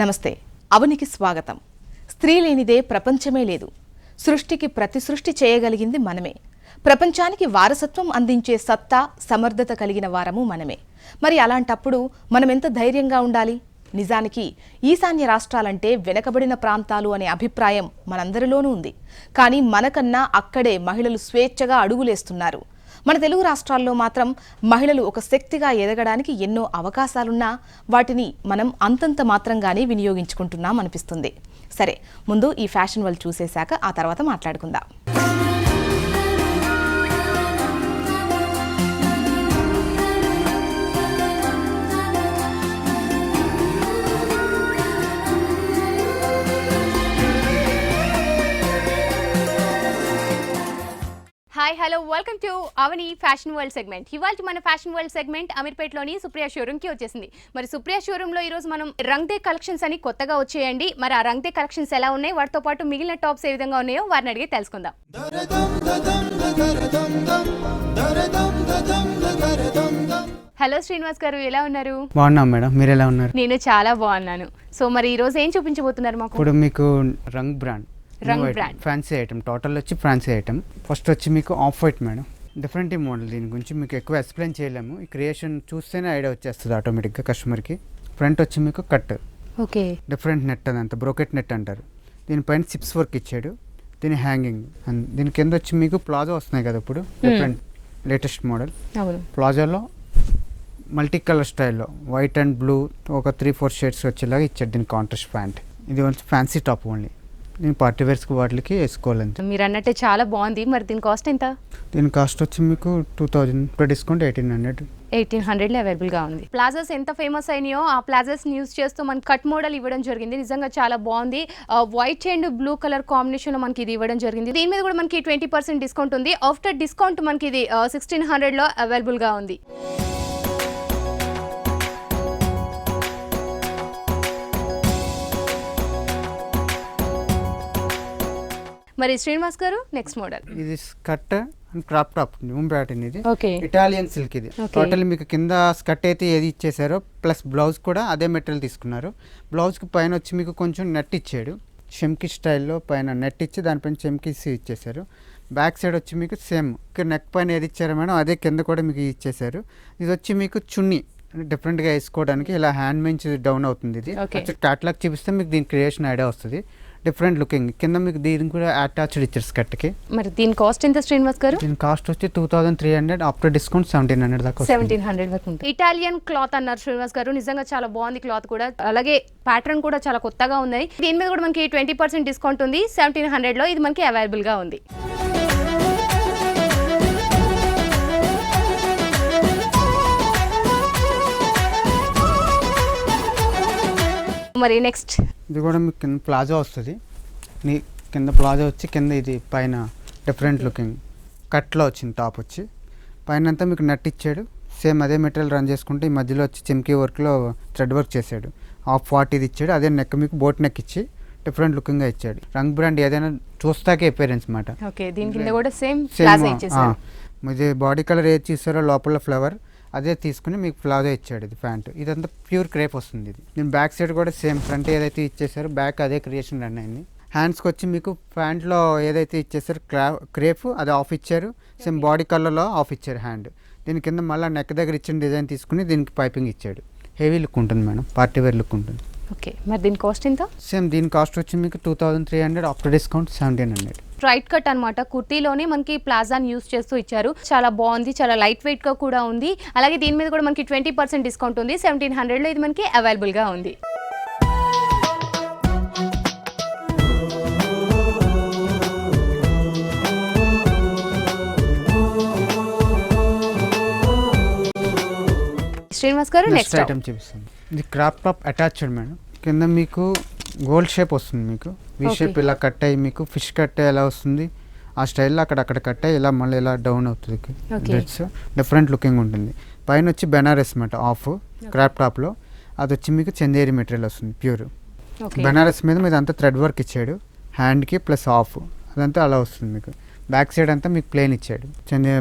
నమస్తే, అవనికి స్వాగతం. స్త్రీ లేనిదే ప్రపంచమే లేదు. సృష్టికి ప్రతి సృష్టి చేయగలిగింది మనమే. ప్రపంచానికి వారసత్వం అందించే సత్తా, సమర్థత కలిగిన వారము మనమే. మరి అలాంటప్పుడు మనం ఎంత ధైర్యంగా ఉండాలి? నిజానికి ఈశాన్య రాష్ట్రాలంటే వెనకబడిన ప్రాంతాలు అనే అభిప్రాయం మనందరిలోనూ ఉంది. కానీ మనకన్నా అక్కడే మహిళలు స్వేచ్ఛగా అడుగులేస్తున్నారు. మన తెలుగు రాష్ట్రాల్లో మాత్రం మహిళలు ఒక శక్తిగా ఎదగడానికి ఎన్నో అవకాశాలున్నా వాటిని మనం అంతంత మాత్రంగానే వినియోగించుకుంటున్నాం అనిపిస్తుంది. సరే, ముందు ఈ ఫ్యాషన్ వరల్డ్ చూసేశాక ఆ తర్వాత మాట్లాడుకుందాం. Hi, hello, welcome to Avani fashion world segment. ఇవాళ మన ఫ్యాషన్ వరల్డ్ సెగ్మెంట్ అమీర్పేటలోని సుప్రియా షోరూమ్కి వచ్చేసింది. మరి సుప్రియా షోరూంలో ఈరోజు మనం రంగ్దే కలెక్షన్స్ అని కొత్తగా వచ్చేయండి. మరి ఆ రంగ్దే కలెక్షన్స్ ఎలా ఉన్నాయి, వాటితో పాటు మిగిలిన టాప్స్ ఏ విధంగా ఉన్నాయో వారిని అడిగి తెలుసుకుందాం. హలో శ్రీనివాస్ గారు, ఎలా ఉన్నారు? బాగున్నాం మేడం, మీరు ఎలా ఉన్నారు? నేను చాలా బాగున్నాను. సో మరి ఈ రోజు ఏం చూపించబోతున్నారు మాకు? ఇప్పుడు మీకు రంగ్ బ్రాండ్ ఫ్యాన్సీ ఐటమ్, టోటల్ వచ్చి ఫ్యాన్సీ ఐటమ్. ఫస్ట్ వచ్చి మీకు off white madam, different model. దీని గురించి మీకు ఎక్కువ ఎక్స్ప్లెయిన్ చేయలేము, ఈ క్రియేషన్ చూస్తేనే ఐడియా వచ్చేస్తుంది ఆటోమేటిక్గా కస్టమర్కి. ఫ్రంట్ వచ్చి మీకు కట్, ఓకే, డిఫరెంట్ నెట్, అదంతా బ్రోకెట్ నెట్ అంటారు. దీనిపైన సిప్స్ వర్క్ ఇచ్చాడు, దీని హ్యాంగింగ్. అండ్ దీని కింద వచ్చి మీకు ప్లాజో వస్తున్నాయి కదా ఇప్పుడు, డిఫరెంట్ లేటెస్ట్ మోడల్. ప్లాజోలో మల్టీ కలర్ స్టైల్లో వైట్ అండ్ బ్లూ ఒక 3-4 షేడ్స్ వచ్చేలాగా ఇచ్చాడు. దీని కాంట్రాస్ట్ ప్యాంట్. ఇది వచ్చి ఫ్యాన్సీ టాప్ ఓన్లీ, నేను పార్టీ వేర్స్కి వాటికి వేసుకోవాలంటే. మీరు అన్నట్టే చాలా బాగుంది. మరి దీని కాస్ట్ ఎంత? దీని కాస్ట్ వచ్చి మీకు 2000 డిస్కౌంట్ 1800లో అవైలబుల్గా ఉంది. ప్లాజాస్ ఎంత ఫేమస్ అయినాయో ఆ ప్లాజాస్ యూస్ చేస్తూ మనకి కట్ మోడల్ ఇవ్వడం జరిగింది. నిజంగా చాలా బాగుంది. వైట్ అండ్ బ్లూ కలర్ కాంబినేషన్లో మనకి ఇది ఇవ్వడం జరిగింది. దీని మీద కూడా మనకి 20% డిస్కౌంట్ ఉంది. ఆఫ్టర్ డిస్కౌంట్ మనకి ఇది 1600లో అవైలబుల్గా ఉంది. మరి శ్రీనివాస్ గారు, నెక్స్ట్ మోడల్ ఇది skirt and crop top, new pattern. ఇది ఓకే, ఇటాలియన్ సిల్క్. ఇది టోటల్ మీకు కింద స్కర్ట్ అయితే ఏది ఇచ్చేసారో ప్లస్ బ్లౌజ్ కూడా అదే మెటీరియల్ తీసుకున్నారు. బ్లౌజ్కి పైన వచ్చి మీకు కొంచెం నెట్ ఇచ్చాడు, షెమ్కి స్టైల్లో పైన నెట్ ఇచ్చి దానిపైన చెమ్కీస్ ఇచ్చేసారు. బ్యాక్ సైడ్ వచ్చి మీకు సేమ్ నెక్ పైన ఏది ఇచ్చారో మేడం అదే కింద కూడా మీకు ఇచ్చేసారు. ఇది వచ్చి మీకు చున్నీ డిఫరెంట్గా వేసుకోవడానికి ఇలా హ్యాండ్ నుంచి డౌన్ అవుతుంది. ఇది క్యాట్లాగ్ చూపిస్తే మీకు దీని క్రియేషన్ ఐడియా వస్తుంది. Different looking. కింద మీకు దీని కూడా అటాచ్డ్ ఇచ్చారు స్కర్ట్కి. మరి దీని కాస్ట్ ఎంత శ్రీనివాస్ గారు? దీని కాస్ట్ వచ్చి 2300, ఆఫ్టర్ డిస్కౌంట్ 1700 దాకా. 1700 వరకు ఉంటుంది. ఇటాలియన్ క్లాత్ అన్నారు శ్రీనివాస్ గారు, నిజంగా చాలా బాగుంది క్లాత్ కూడా. అలాగే ప్యాటర్న్ కూడా చాలా కొత్తగా ఉంది. దీని మీద కూడా మనకి 20% డిస్కౌంట్ ఉంది. 1700లో ఇది మనకి అవైలబుల్గా ఉంది. మరి నెక్స్ట్ ఇది కూడా మీకు కింద ప్లాజో వస్తుంది. కింద ప్లాజో వచ్చి కింద ఇది పైన డిఫరెంట్ లుకింగ్ కట్లో వచ్చింది. టాప్ వచ్చి పైన అంతా మీకు నెట్ ఇచ్చాడు. సేమ్ అదే మెటీరియల్ రన్ చేసుకుంటే ఈ మధ్యలో వచ్చి చెమ్కీ వర్క్లో థ్రెడ్ వర్క్ చేశాడు. 40 ఇది ఇచ్చాడు. అదే నెక్ మీకు బోట్ నెక్ ఇచ్చి డిఫరెంట్ లుకింగ్గా ఇచ్చాడు. రంగ్ బ్రాండ్ ఏదైనా చూస్తాకే అపియరెన్స్ మాట. ఇది బాడీ కలర్ ఏది చూసారో లోపల ఫ్లవర్ అదే తీసుకుని మీకు ప్లాజో ఇచ్చాడు. ఇది ప్యాంట్, ఇదంతా ప్యూర్ క్రేప్ వస్తుంది. ఇది నేను బ్యాక్ సైడ్ కూడా సేమ్ ఫ్రంట్ ఏదైతే ఇచ్చేసారో బ్యాక్ అదే క్రియేషన్ రన్ అయింది. హ్యాండ్స్కి వచ్చి మీకు ప్యాంట్లో ఏదైతే ఇచ్చేసారో క్రేప్ అది ఆఫ్ ఇచ్చారు. సేమ్ బాడీ కలర్లో ఆఫ్ ఇచ్చారు హ్యాండ్. దీని కింద మళ్ళీ నెక్ దగ్గర ఇచ్చిన డిజైన్ తీసుకుని దీనికి పైపింగ్ ఇచ్చాడు. హెవీ లుక్ ఉంటుంది మేడం, పార్టీ వేర్ లుక్ ఉంటుంది. ఓకే, మరి దీని కాస్ట్ ఎంత? సేమ్ దీని కాస్ట్ వచ్చి మీకు 2300, ఆఫ్టర్ డిస్కౌంట్ 1700. స్ట్రైట్ కట్ అనమాట, కుర్తీలోనే మనకి ప్లాజాని యూస్ చేస్తూ ఇచ్చారు. చాలా బాగుంది, చాలా లైట్ వెయిట్ గా కూడా ఉంది. అలాగే దీని మీద కూడా మనకి 20% డిస్కౌంట్ ఉంది. 1700లో ఇది మనకి అవైలబుల్ గా ఉంది. శ్రీనివాస్ గారు, నెక్స్ట్ ఐటమ్ చూపిస్తుంది. ఇది క్రాప్ టాప్ అటాచ్డ్ మేడం. కింద మీకు గోల్డ్ షేప్ వస్తుంది. మీకు వి షేప్ ఇలా కట్ అయ్యి మీకు ఫిష్ కట్ ఎలా వస్తుంది ఆ స్టైల్లో అక్కడ కట్ అయ్యి ఇలా మళ్ళీ ఇలా డౌన్ అవుతుంది. డ్రెస్ డిఫరెంట్ లుకింగ్ ఉంటుంది. పైన వచ్చి బెనారస్ అనమాట, ఆఫ్ క్రాప్ టాప్లో. అది వచ్చి మీకు చందేరి మెటీరియల్ వస్తుంది ప్యూర్. ఓకే బెనారస్ మీద మీద అంతా థ్రెడ్ వర్క్ ఇచ్చాడు, హ్యాండ్కి ప్లస్ ఆఫ్ అదంతా అలా వస్తుంది మీకు. బ్యాక్ సైడ్ అంతా మీకు ప్లేన్ ఇచ్చాడు,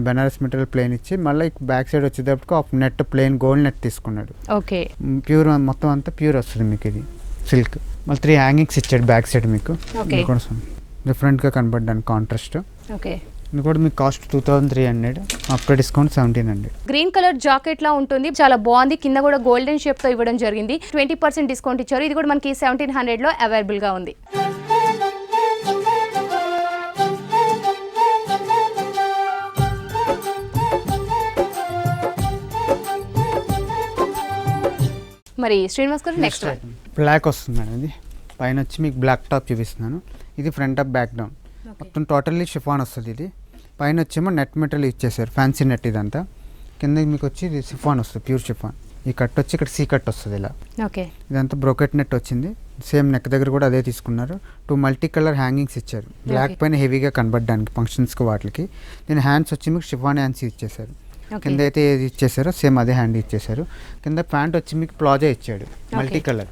బెనారస్ మెటీరియల్ ప్లేన్ ఇచ్చి మళ్ళీ బ్యాక్ సైడ్ వచ్చేటప్పటికి half net plain gold net తీసుకున్నాడు. ఓకే ప్యూర్ మొత్తం అంతా ప్యూర్ వస్తుంది మీకు. ఇది సిల్క్. మళ్ళీ 3 హ్యాంగింగ్స్ ఇచ్చాడు బ్యాక్ సైడ్ మీకు. ఓకే. ఇది కూడా డిఫరెంట్గా కనపడడానికి కాంట్రాస్ట్. ఓకే ఇది కూడా మీకు cost 2300, after discount 1700. Green colour jacket లా ఉంటుంది, చాలా బాగుంది. కింద కూడా గోల్డెన్ షేప్ తో ఇవ్వడం జరిగింది. 20% డిస్కౌంట్ ఇచ్చారు. ఇది కూడా మనకి 1700 లో అవైలబుల్ గా ఉంది. మరి శ్రీనివాస్ గారు నెక్స్ట్ బ్లాక్ వస్తుంది మేడం. ఇది పైన వచ్చి మీకు బ్లాక్ టాప్ చూపిస్తున్నాను. ఇది ఫ్రంట్ అప్ బ్యాక్ డౌన్ మొత్తం టోటల్లీ షిఫాన్ వస్తుంది. ఇది పైన వచ్చేమో నెట్ మెటీరియల్ ఇచ్చేసారు, ఫ్యాన్సీ నెట్. ఇదంతా కింద మీకు వచ్చి ఇది షిఫాన్ వస్తుంది, ప్యూర్ షిఫాన్. ఈ కట్ వచ్చి ఇక్కడ సీ కట్ వస్తుంది ఇలా. ఓకే ఇదంతా బ్రోకెట్ నెట్ వచ్చింది. సేమ్ నెక్ దగ్గర కూడా అదే తీసుకున్నారు. 2 మల్టీ కలర్ హ్యాంగింగ్స్ ఇచ్చారు, బ్లాక్ పైన హెవీగా కనబడడానికి ఫంక్షన్స్కి వాటికి. దీని హ్యాండ్స్ వచ్చి మీకు షిఫాన్ హ్యాండ్స్ ఇచ్చేసారు. కింద అయితే ఏది ఇచ్చేసారో సేమ్ అదే హ్యాండ్ ఇచ్చేసారు. కింద ప్యాంట్ వచ్చి మీకు ప్లాజో ఇచ్చాడు, మల్టీ కలర్.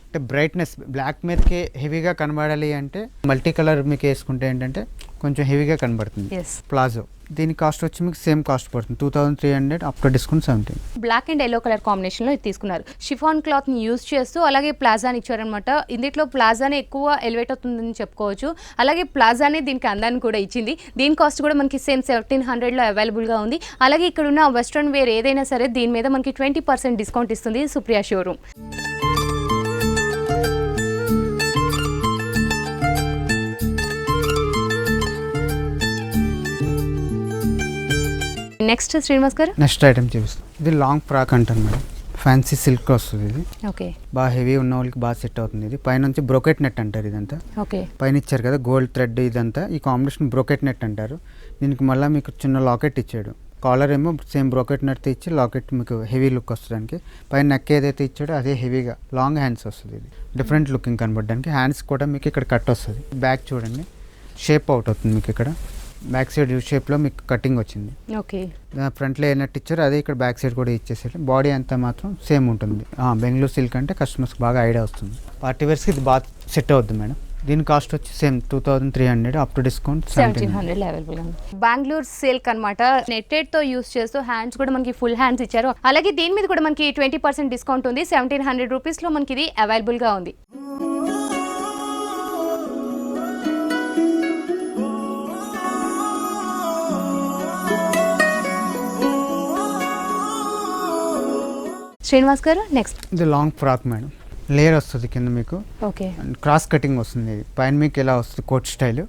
అంటే బ్రైట్నెస్ బ్లాక్ మీదకి హెవీగా కనబడాలి అంటే మల్టీ కలర్ మీకు వేసుకుంటే ఏంటంటే కొంచెం హెవీగా కనబడుతుంది ప్లాజో. దీని కాస్ట్ వచ్చి మీకు సేమ్ కాస్ట్ పడుతుంది 2300, after discount 17. Black and yellow colour combination లో ఇది తీసుకున్నారు. షిఫాన్ క్లాత్ ని యూజ్ చేస్తూ అలాగే ప్లాజాని ఇచ్చారనమాట. ఇందులో ప్లాజానే ఎక్కువ ఎలివేట్ అవుతుందని చెప్పుకోవచ్చు. అలాగే ప్లాజానే దీనికి అందాన్ని కూడా ఇచ్చింది. దీని కాస్ట్ కూడా మనకి సేమ్ 1700 లో అవైలబుల్ గా ఉంది. అలాగే ఇక్కడ ఉన్న వెస్ట్రన్ వేర్ ఏదైనా సరే దీని మీద మనకి 20% డిస్కౌంట్ ఇస్తుంది సుప్రియా షోరూమ్. నెక్స్ట్ శ్రీనివాస్ గారు నెక్స్ట్ ఐటమ్ చూపిస్తాం. ఇది లాంగ్ ఫ్రాక్ అంటారు మేడం, ఫ్యాన్సీ సిల్క్ వస్తుంది. ఇది ఓకే బాగా హెవీ ఉన్న వాళ్ళకి బాగా సెట్ అవుతుంది. ఇది పైన నుంచి బ్రోకెట్ నెట్ అంటారు. ఇదంతా ఓకే పైన ఇచ్చారు కదా గోల్డ్ థ్రెడ్, ఇదంతా ఈ కాంబినేషన్ బ్రోకెట్ నెట్ అంటారు. దీనికి మళ్ళీ మీకు చిన్న లాకెట్ ఇచ్చాడు. కాలర్ ఏమో సేమ్ బ్రోకెట్ నెట్ ఇచ్చి లాకెట్ మీకు హెవీ లుక్ వస్తుంది. పైన నెక్ ఏదైతే ఇచ్చాడో అదే హెవీగా లాంగ్ హ్యాండ్స్ వస్తుంది. ఇది డిఫరెంట్ లుకింగ్ కనబడడానికి. హ్యాండ్స్ కూడా మీకు ఇక్కడ కట్ వస్తుంది. బ్యాక్ చూడండి షేప్ అవుట్ అవుతుంది మీకు. ఇక్కడ బ్యాక్ సైడ్ యూ షేప్లో మీకు కటింగ్ వచ్చింది. ఓకే ఫ్రంట్లో ఏ నెట్ ఇచ్చారో అదే ఇక్కడ బ్యాక్ సైడ్ కూడా ఇచ్చేసారు. బాడీ అంతా మాత్రం సేమ్ ఉంటుంది. బెంగళూరు సిల్క్ అంటే కస్టమర్స్కి బాగా ఐడియా వస్తుంది. పార్టీ వేర్స్కి ఇది బాగా సెట్ అవుతుంది మేడం. దీని కాస్ట్ వచ్చి సేమ్ 2300, ఆఫ్టర్ డిస్కౌంట్ 1700 అవైలబుల్ ఉంది. బెంగళూరు సిల్క్ అనమాట. నెట్టెడ్ తో యూస్ చేస్తూ హ్యాండ్స్ కూడా మనకి ఫుల్ హ్యాండ్స్ ఇచ్చారు. అలాగే దీని మీద కూడా మనకి 20% డిస్కౌంట్ ఉంది. 1700 రూపీస్ లో మనకి ఇది అవైలబుల్ గా ఉంది. శ్రీనివాస్ గారు నెక్స్ట్ ఇది లాంగ్ ఫ్రాక్ మేడం. లేయర్ వస్తుంది కింద మీకు. ఓకే క్రాస్ కటింగ్ వస్తుంది. ఇది పైన మీకు ఇలా వస్తుంది కోట్ స్టైల్,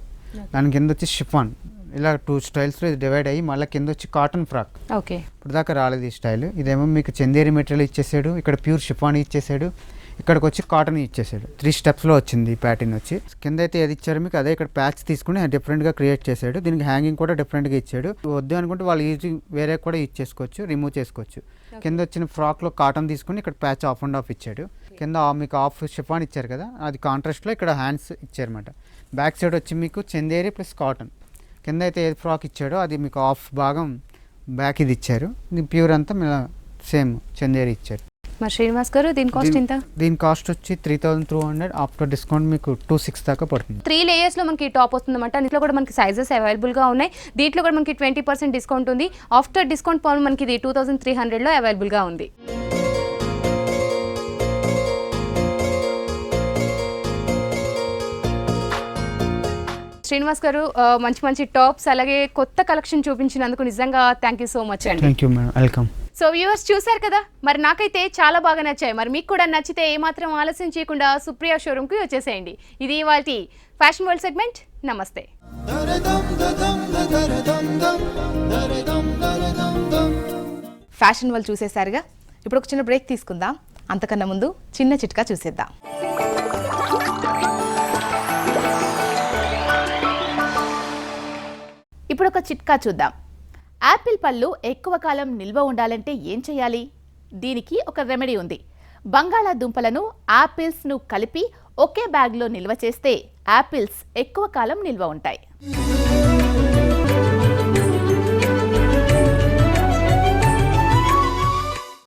దాని కింద వచ్చి షిఫాన్. ఇలా 2 స్టైల్స్లో ఇది డివైడ్ అయ్యి మళ్ళీ కింద వచ్చి కాటన్ ఫ్రాక్. ఓకే ఇప్పుడు దాకా రాలేదు ఈ స్టైల్. ఇదేమో మీకు చందేరి మెటీరియల్ ఇచ్చేసాడు, ఇక్కడ ప్యూర్ షిఫాన్ ఇచ్చేసాడు, ఇక్కడికి వచ్చి కాటన్ ఇచ్చేసాడు. 3 స్టెప్స్లో వచ్చింది ఈ ప్యాటర్న్ వచ్చి. కింద అయితే ఏది ఇచ్చారు మీకు అదే ఇక్కడ ప్యాచ్ తీసుకుని డిఫరెంట్గా క్రియేట్ చేశాడు. దీనికి హ్యాంగింగ్ కూడా డిఫరెంట్గా ఇచ్చాడు. వద్దు అనుకుంటే వాళ్ళు ఈజీ వేరే కూడా యూజ్ చేసుకోవచ్చు, రిమూవ్ చేసుకోవచ్చు. కింద వచ్చిన ఫ్రాక్లో కాటన్ తీసుకుని ఇక్కడ ప్యాచ్ ఆఫ్ అండ్ ఆఫ్ ఇచ్చాడు. కింద మీకు ఆఫ్ షిఫాన్ ఇచ్చారు కదా, అది కాంట్రాస్ట్లో ఇక్కడ హ్యాండ్స్ ఇచ్చారన్నమాట. బ్యాక్ సైడ్ వచ్చి మీకు చందేరి ప్లస్ కాటన్. కింద అయితే ఏ ఫ్రాక్ ఇచ్చాడో అది మీకు ఆఫ్ భాగం బ్యాక్ ఇది ఇచ్చారు. ఇది ప్యూర్ అంతా సేమ్ చందేరి ఇచ్చారు. మరి శ్రీనివాస్ గారు దీని కాస్ట్ ఎంత? దీని కాస్ట్ వచ్చి 3200, ఆఫ్టర్ డిస్కౌంట్ మీకు 26 దాకా పడుతుంది. 3 లేయర్స్ లో మనకి టాప్ వస్తుంది అనమాట. దీంట్లో కూడా మనకి సైజెస్ అవైలబుల్ గా ఉన్నాయి. దీంట్లో కూడా మనకి 20% డిస్కౌంట్ ఉంది. ఆఫ్టర్ డిస్కౌంట్ పౌన్ మనకి ఇది 2300 లో అవైలబుల్ గా ఉంది. శ్రీనివాస్ గారు మంచి మంచి టాప్స్ అలాగే కొత్త కలెక్షన్ చూపించినందుకు నిజంగా థ్యాంక్ యూ సో మచ్ అండి. Thank you madam, welcome. So viewers చూసారు కదా, మరి నాకైతే చాలా బాగా నచ్చాయి. మరి మీకు కూడా నచ్చితే ఏమాత్రం ఆలస్యం చేయకుండా సుప్రియా షోరూమ్కి వచ్చేసేయండి. ఇది ఇవాల్టి ఫ్యాషన్ వరల్డ్ సెగ్మెంట్. నమస్తే. ఫ్యాషన్ వరల్డ్ చూసేశారుగా, ఇప్పుడు ఒక చిన్న బ్రేక్ తీసుకుందాం. అంతకన్నా ముందు చిన్న చిట్కా చూసేద్దాం. ఇప్పుడు ఒక చిట్కా చూద్దాం. యాపిల్ పళ్ళు ఎక్కువ కాలం నిల్వ ఉండాలంటే ఏం చేయాలి? దీనికి ఒక రెమెడీ ఉంది. బంగాళాదుంపలను యాపిల్స్ను కలిపి ఒకే బ్యాగ్లో నిల్వ చేస్తే యాపిల్స్ ఎక్కువ కాలం నిల్వ ఉంటాయి.